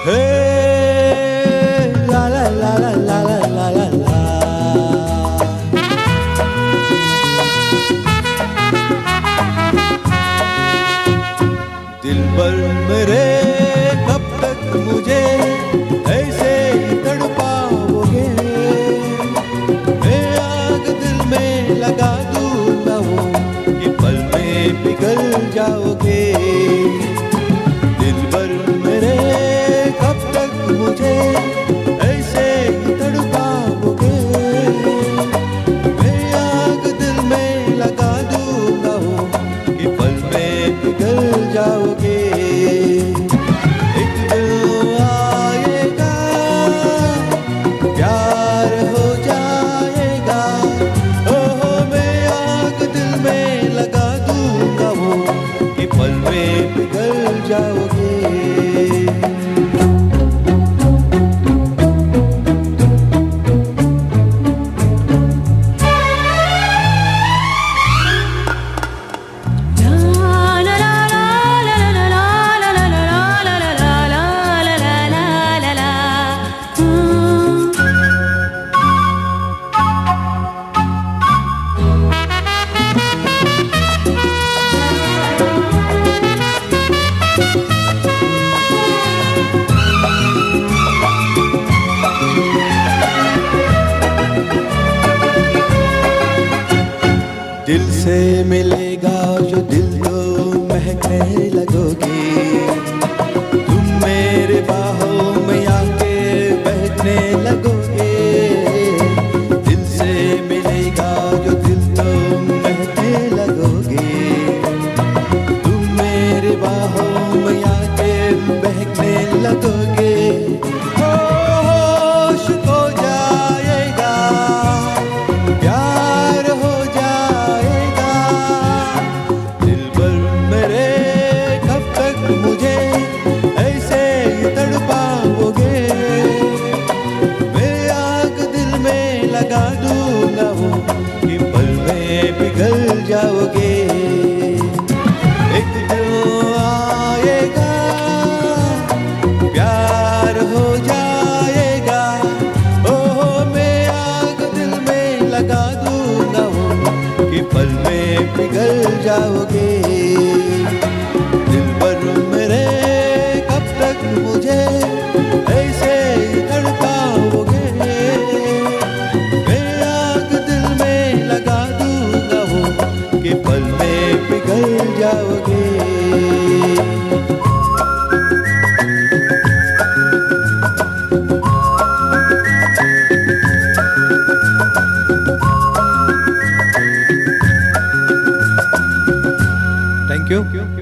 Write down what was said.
हे ला ला ला ला ला ला ला ला। दिलबर मेरे कब तक मुझे ऐसे ही तड़पाओगे? मैं आग दिल में लगा दूंगा वो कि पल में पिघल जाओगे। दिलबर मेरे कब तक मुझे ऐसे ही तड़पाओगे? मैं आग दिल में लगा दूंगा वो कि पल में पिघल जाओगे। एक दिन आएगा प्यार हो जाएगा, ओहो मैं आग दिल में लगा दूंगा वो कि पल में पिघल जाओगे। दिल से मिलेगा जो दिल को महकने लगोगे। तुम मेरे बाहों में आके बहकने लगोगे। दिल से मिलेगा जो दिल को महकने लगोगे। तुम मेरे बाहों में आके बहकने लगोगे। होश खो जाएगा, प्यार हो जाएगा। दिलबर मेरे कब तक मुझे ऐसे ही तड़पाओगे? मैं आग दिल में लगा दूंगा वो कि पल में पिघल जाओगे। एक दिन आएगा प्यार हो जाएगा, ओहो मैं आग दिल में लगा दूंगा वो कि पल में पिघल जाओगे। दिलबर मेरे कब तक मुझे ऐसे ही तड़पाओगे? मैं आग दिल में लगा दूंगा वो कि पल में पिघल जाओगे। Thank you.